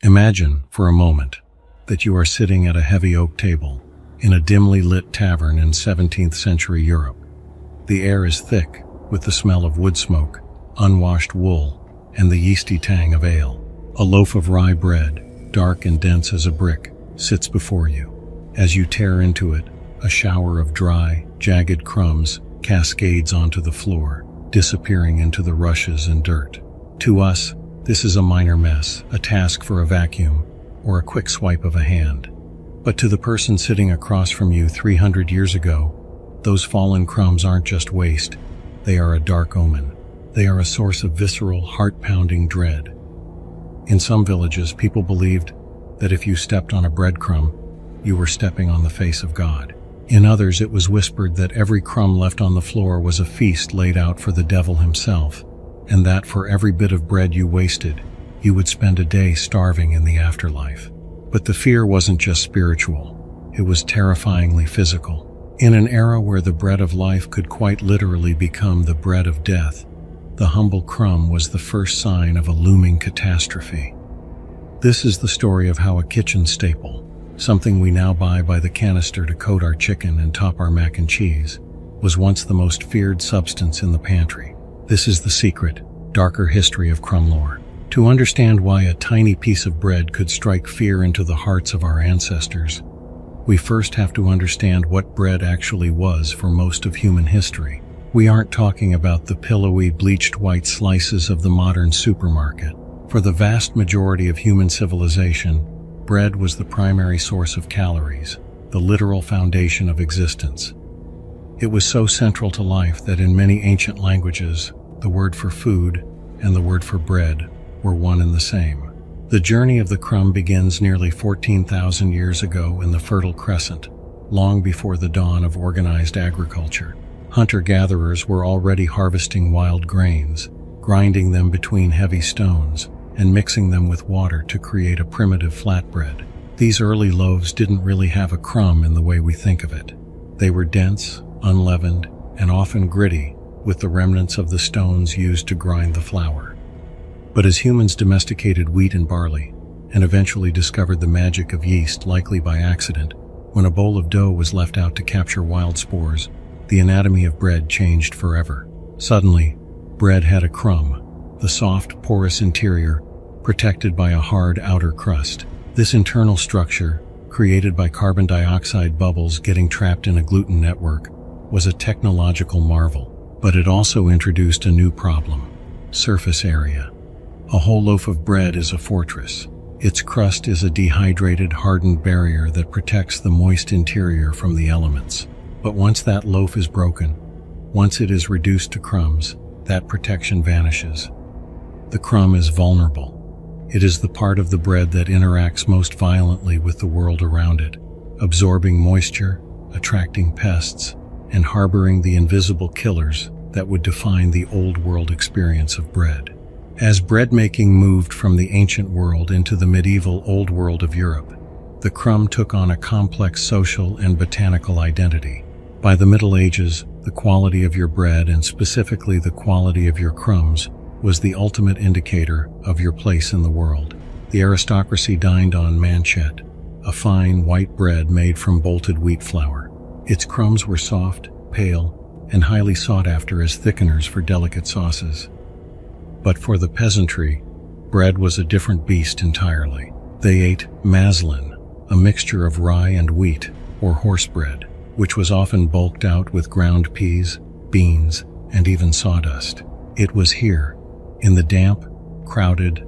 Imagine, for a moment, that you are sitting at a heavy oak table in a dimly lit tavern in 17th century Europe. The air is thick with the smell of wood smoke, unwashed wool, and the yeasty tang of ale. A loaf of rye bread, dark and dense as a brick, sits before you. As you tear into it, a shower of dry, jagged crumbs cascades onto the floor, disappearing into the rushes and dirt. To us, this is a minor mess, a task for a vacuum, or a quick swipe of a hand. But to the person sitting across from you 300 years ago, those fallen crumbs aren't just waste. They are a dark omen. They are a source of visceral, heart-pounding dread. In some villages, people believed that if you stepped on a breadcrumb, you were stepping on the face of God. In others, it was whispered that every crumb left on the floor was a feast laid out for the devil himself, and that for every bit of bread you wasted, you would spend a day starving in the afterlife. But the fear wasn't just spiritual, it was terrifyingly physical. In an era where the bread of life could quite literally become the bread of death, the humble crumb was the first sign of a looming catastrophe. This is the story of how a kitchen staple, something we now buy by the canister to coat our chicken and top our mac and cheese, was once the most feared substance in the pantry. This is the secret, darker history of crumb lore. To understand why a tiny piece of bread could strike fear into the hearts of our ancestors, we first have to understand what bread actually was for most of human history. We aren't talking about the pillowy, bleached white slices of the modern supermarket. For the vast majority of human civilization, bread was the primary source of calories, the literal foundation of existence. It was so central to life that in many ancient languages, the word for food and the word for bread were one and the same. The journey of the crumb begins nearly 14,000 years ago in the Fertile Crescent, long before the dawn of organized agriculture. Hunter-gatherers were already harvesting wild grains, grinding them between heavy stones, and mixing them with water to create a primitive flatbread. These early loaves didn't really have a crumb in the way we think of it. They were dense, unleavened, and often gritty, with the remnants of the stones used to grind the flour. But as humans domesticated wheat and barley, and eventually discovered the magic of yeast, likely by accident, when a bowl of dough was left out to capture wild spores, the anatomy of bread changed forever. Suddenly, bread had a crumb, the soft, porous interior, protected by a hard outer crust. This internal structure, created by carbon dioxide bubbles getting trapped in a gluten network, was a technological marvel. But it also introduced a new problem: surface area. A whole loaf of bread is a fortress. Its crust is a dehydrated, hardened barrier that protects the moist interior from the elements. But once that loaf is broken, once it is reduced to crumbs, that protection vanishes. The crumb is vulnerable. It is the part of the bread that interacts most violently with the world around it, absorbing moisture, attracting pests, and harboring the invisible killers that would define the old world experience of bread. As bread making moved from the ancient world into the medieval Old World of Europe, the crumb took on a complex social and botanical identity. By the Middle Ages, the quality of your bread, and specifically the quality of your crumbs, was the ultimate indicator of your place in the world. The aristocracy dined on manchet, a fine white bread made from bolted wheat flour. Its crumbs were soft, pale, and highly sought after as thickeners for delicate sauces. But for the peasantry, bread was a different beast entirely. They ate maslin, a mixture of rye and wheat, or horse bread, which was often bulked out with ground peas, beans, and even sawdust. It was here, in the damp, crowded,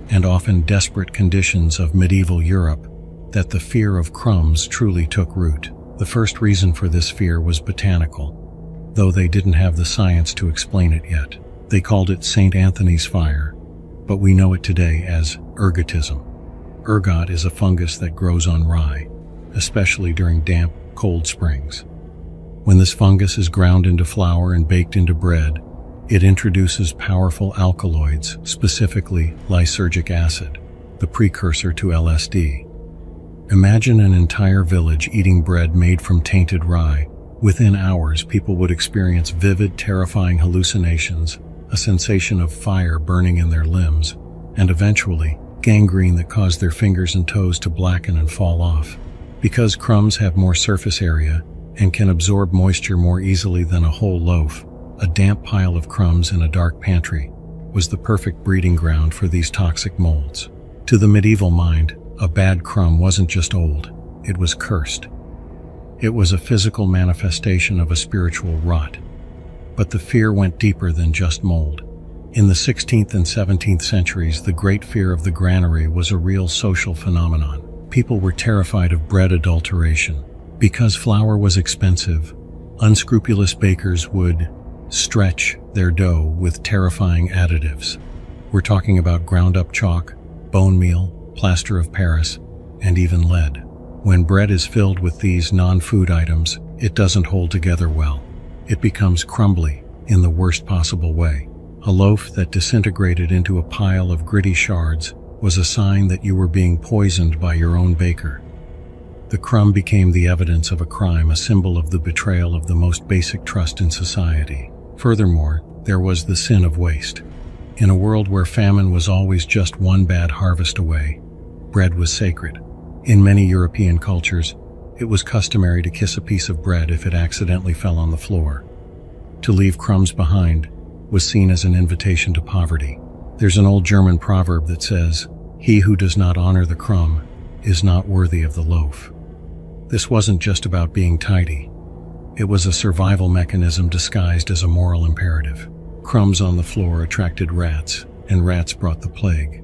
and often desperate conditions of medieval Europe, that the fear of crumbs truly took root. The first reason for this fear was botanical, though they didn't have the science to explain it yet. They called it St. Anthony's fire, but we know it today as ergotism. Ergot is a fungus that grows on rye, especially during damp, cold springs. When this fungus is ground into flour and baked into bread, it introduces powerful alkaloids, specifically lysergic acid, the precursor to LSD. Imagine an entire village eating bread made from tainted rye. Within hours, people would experience vivid, terrifying hallucinations, a sensation of fire burning in their limbs, and eventually, gangrene that caused their fingers and toes to blacken and fall off. Because crumbs have more surface area and can absorb moisture more easily than a whole loaf, a damp pile of crumbs in a dark pantry was the perfect breeding ground for these toxic molds. To the medieval mind, a bad crumb wasn't just old, it was cursed. It was a physical manifestation of a spiritual rot. But the fear went deeper than just mold. In the 16th and 17th centuries, the great fear of the granary was a real social phenomenon. People were terrified of bread adulteration. Because flour was expensive, unscrupulous bakers would stretch their dough with terrifying additives. We're talking about ground-up chalk, bone meal, plaster of Paris, and even lead. When bread is filled with these non-food items, it doesn't hold together well. It becomes crumbly in the worst possible way. A loaf that disintegrated into a pile of gritty shards was a sign that you were being poisoned by your own baker. The crumb became the evidence of a crime, a symbol of the betrayal of the most basic trust in society. Furthermore, there was the sin of waste. In a world where famine was always just one bad harvest away, bread was sacred. In many European cultures, it was customary to kiss a piece of bread if it accidentally fell on the floor. To leave crumbs behind was seen as an invitation to poverty. There's an old German proverb that says, "He who does not honor the crumb is not worthy of the loaf." This wasn't just about being tidy. It was a survival mechanism disguised as a moral imperative. Crumbs on the floor attracted rats, and rats brought the plague.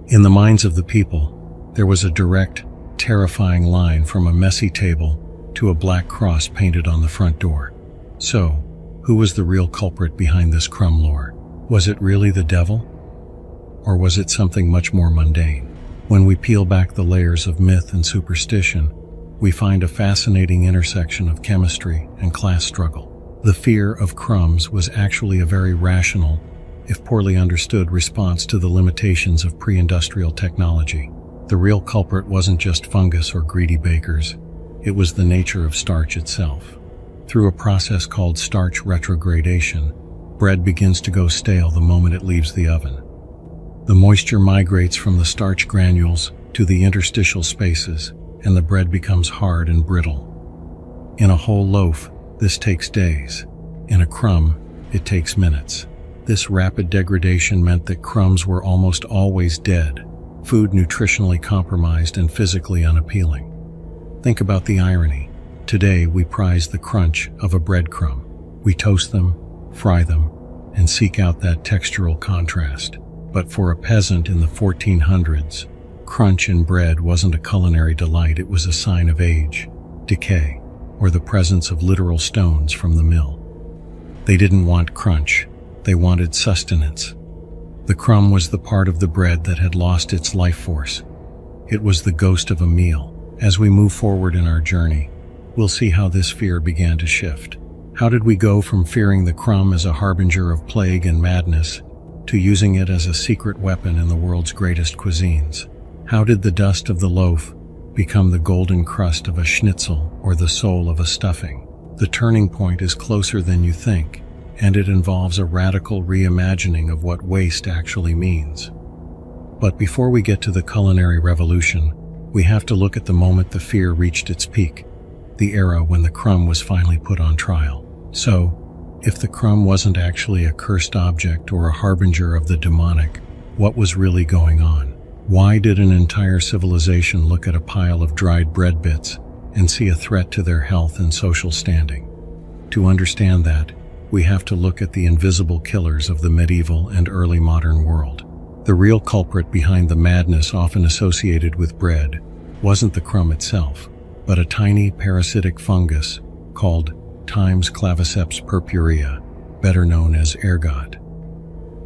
In the minds of the people, there was a direct, terrifying line from a messy table to a black cross painted on the front door. So, who was the real culprit behind this crumb lore? Was it really the devil? Or was it something much more mundane? When we peel back the layers of myth and superstition, we find a fascinating intersection of chemistry and class struggle. The fear of crumbs was actually a very rational, if poorly understood, response to the limitations of pre-industrial technology. The real culprit wasn't just fungus or greedy bakers, it was the nature of starch itself. Through a process called starch retrogradation, bread begins to go stale the moment it leaves the oven. The moisture migrates from the starch granules to the interstitial spaces, and the bread becomes hard and brittle. In a whole loaf, this takes days. In a crumb, it takes minutes. This rapid degradation meant that crumbs were almost always dead, food nutritionally compromised and physically unappealing. Think about the irony. Today, we prize the crunch of a breadcrumb. We toast them, fry them, and seek out that textural contrast. But for a peasant in the 1400s, crunch in bread wasn't a culinary delight, it was a sign of age, decay, or the presence of literal stones from the mill. They didn't want crunch, they wanted sustenance. The crumb was the part of the bread that had lost its life force. It was the ghost of a meal. As we move forward in our journey, we'll see how this fear began to shift. How did we go from fearing the crumb as a harbinger of plague and madness to using it as a secret weapon in the world's greatest cuisines? How did the dust of the loaf become the golden crust of a schnitzel or the soul of a stuffing? The turning point is closer than you think, and it involves a radical reimagining of what waste actually means. But before we get to the culinary revolution, we have to look at the moment the fear reached its peak, the era when the crumb was finally put on trial. So, if the crumb wasn't actually a cursed object or a harbinger of the demonic, what was really going on? Why did an entire civilization look at a pile of dried bread bits and see a threat to their health and social standing? To understand that, we have to look at the invisible killers of the medieval and early modern world. The real culprit behind the madness often associated with bread wasn't the crumb itself, but a tiny parasitic fungus called Times claviceps purpurea, better known as ergot.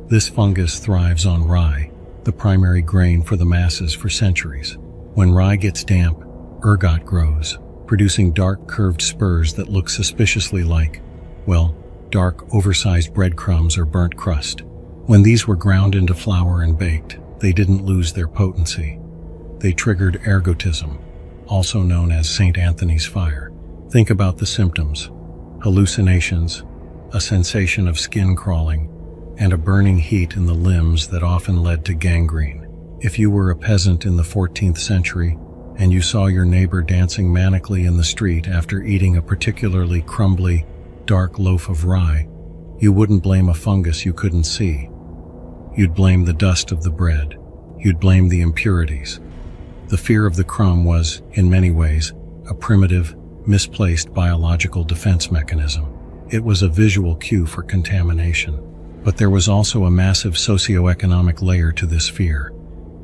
This fungus thrives on rye, the primary grain for the masses for centuries. When rye gets damp, ergot grows, producing dark curved spurs that look suspiciously like, well, dark oversized breadcrumbs or burnt crust. When these were ground into flour and baked, they didn't lose their potency. They triggered ergotism, also known as St. Anthony's fire. Think about the symptoms: hallucinations, a sensation of skin crawling, and a burning heat in the limbs that often led to gangrene. If you were a peasant in the 14th century and you saw your neighbor dancing manically in the street after eating a particularly crumbly, dark loaf of rye, you wouldn't blame a fungus you couldn't see. You'd blame the dust of the bread. You'd blame the impurities. The fear of the crumb was, in many ways, a primitive, misplaced biological defense mechanism. It was a visual cue for contamination. But there was also a massive socioeconomic layer to this fear.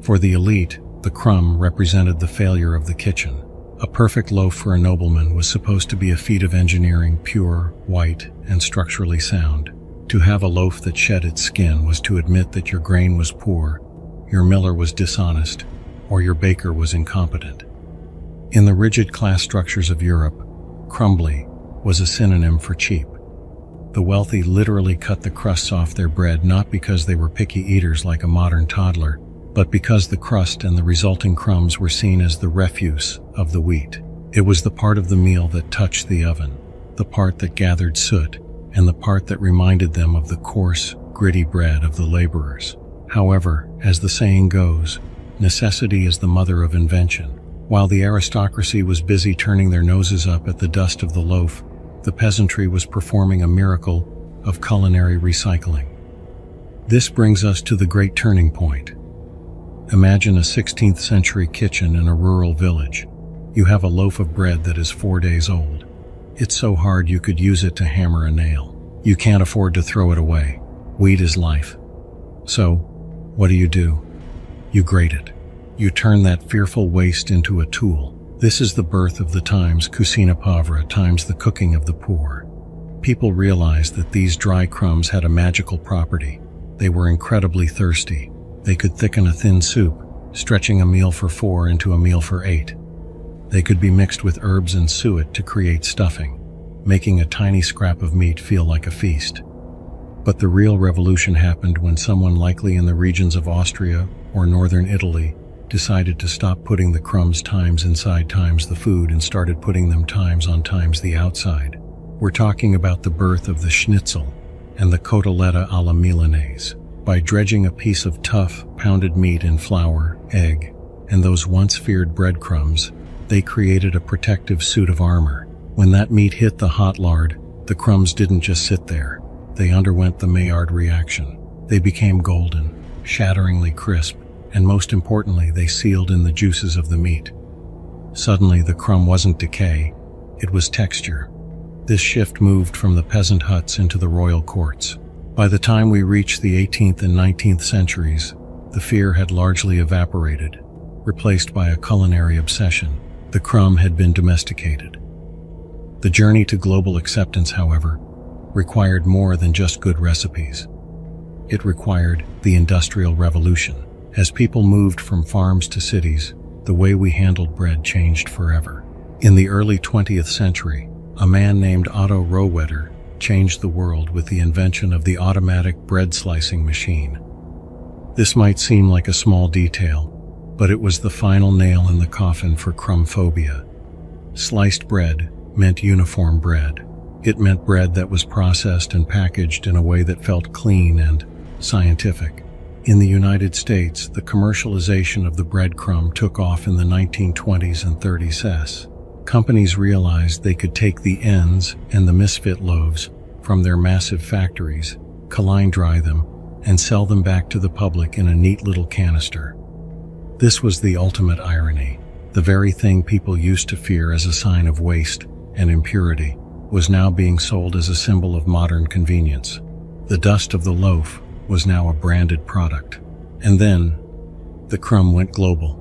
For the elite, the crumb represented the failure of the kitchen. A perfect loaf for a nobleman was supposed to be a feat of engineering, pure, white, and structurally sound. To have a loaf that shed its skin was to admit that your grain was poor, your miller was dishonest, or your baker was incompetent. In the rigid class structures of Europe, crumbly was a synonym for cheap. The wealthy literally cut the crusts off their bread not because they were picky eaters like a modern toddler, but because the crust and the resulting crumbs were seen as the refuse of the wheat. It was the part of the meal that touched the oven, the part that gathered soot, and the part that reminded them of the coarse, gritty bread of the laborers. However, as the saying goes, necessity is the mother of invention. While the aristocracy was busy turning their noses up at the dust of the loaf, the peasantry was performing a miracle of culinary recycling. This brings us to the great turning point. Imagine a 16th century kitchen in a rural village. You have a loaf of bread that is 4 days old. It's so hard you could use it to hammer a nail. You can't afford to throw it away. Wheat is life. So, what do? You grate it. You turn that fearful waste into a tool. This is the birth of the times cucina povera, times the cooking of the poor. People realized that these dry crumbs had a magical property. They were incredibly thirsty. They could thicken a thin soup, stretching a meal for 4 into a meal for 8. They could be mixed with herbs and suet to create stuffing, making a tiny scrap of meat feel like a feast. But the real revolution happened when someone likely in the regions of Austria or northern Italy decided to stop putting the crumbs times inside times the food and started putting them times on times the outside. We're talking about the birth of the schnitzel and the cotoletta alla Milanese. By dredging a piece of tough, pounded meat in flour, egg, and those once feared breadcrumbs, they created a protective suit of armor. When that meat hit the hot lard, the crumbs didn't just sit there. They underwent the Maillard reaction. They became golden, shatteringly crisp, and most importantly, they sealed in the juices of the meat. Suddenly, the crumb wasn't decay, it was texture. This shift moved from the peasant huts into the royal courts. By the time we reached the 18th and 19th centuries, the fear had largely evaporated, replaced by a culinary obsession. The crumb had been domesticated. The journey to global acceptance, however, required more than just good recipes. It required the Industrial Revolution. As people moved from farms to cities, the way we handled bread changed forever. In the early 20th century, a man named Otto Rohwedder changed the world with the invention of the automatic bread slicing machine. This might seem like a small detail, but it was the final nail in the coffin for crumbphobia. Sliced bread meant uniform bread. It meant bread that was processed and packaged in a way that felt clean and scientific. In the United States, the commercialization of the breadcrumb took off in the 1920s and 30s. Companies realized they could take the ends and the misfit loaves from their massive factories, line dry them, and sell them back to the public in a neat little canister. This was the ultimate irony. The very thing people used to fear as a sign of waste and impurity was now being sold as a symbol of modern convenience. The dust of the loaf was now a branded product. And then, the crumb went global.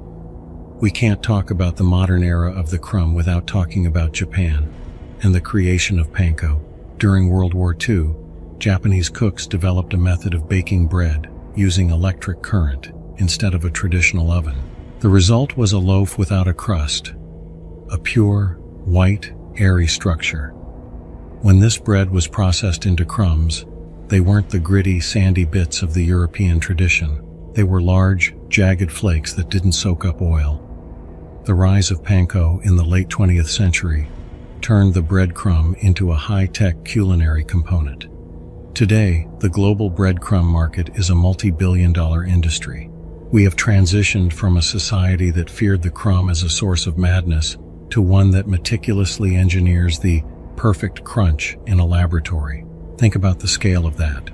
We can't talk about the modern era of the crumb without talking about Japan and the creation of panko. During World War II, Japanese cooks developed a method of baking bread using electric current instead of a traditional oven. The result was a loaf without a crust, a pure, white, airy structure. When this bread was processed into crumbs, they weren't the gritty, sandy bits of the European tradition. They were large, jagged flakes that didn't soak up oil. The rise of panko in the late 20th century turned the breadcrumb into a high-tech culinary component. Today, the global breadcrumb market is a multi-billion-dollar industry. We have transitioned from a society that feared the crumb as a source of madness to one that meticulously engineers the perfect crunch in a laboratory. Think about the scale of that.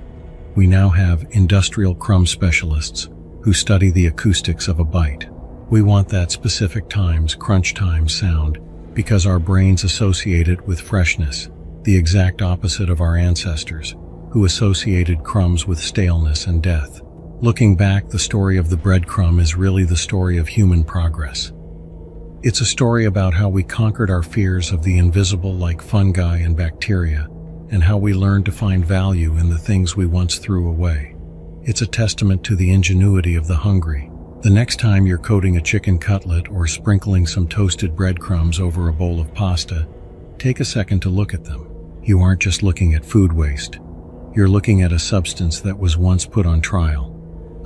We now have industrial crumb specialists who study the acoustics of a bite. We want that specific crunch time sound because our brains associate it with freshness, the exact opposite of our ancestors, who associated crumbs with staleness and death. Looking back, the story of the breadcrumb is really the story of human progress. It's a story about how we conquered our fears of the invisible like fungi and bacteria, and how we learned to find value in the things we once threw away. It's a testament to the ingenuity of the hungry. The next time you're coating a chicken cutlet or sprinkling some toasted breadcrumbs over a bowl of pasta, take a second to look at them. You aren't just looking at food waste. You're looking at a substance that was once put on trial,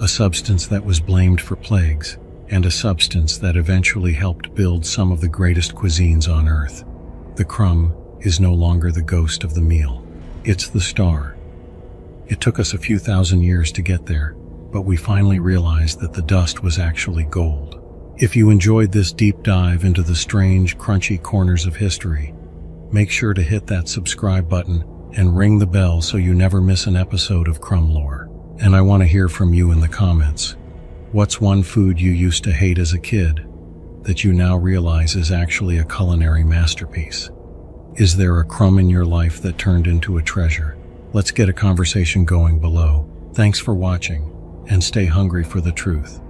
a substance that was blamed for plagues, and a substance that eventually helped build some of the greatest cuisines on earth. The crumb is no longer the ghost of the meal. It's the star. It took us a few thousand years to get there, but we finally realized that the dust was actually gold. If you enjoyed this deep dive into the strange, crunchy corners of history, make sure to hit that subscribe button and ring the bell so you never miss an episode of Crumb Lore. And I want to hear from you in the comments. What's one food you used to hate as a kid that you now realize is actually a culinary masterpiece? Is there a crumb in your life that turned into a treasure? Let's get a conversation going below. Thanks for watching, and stay hungry for the truth.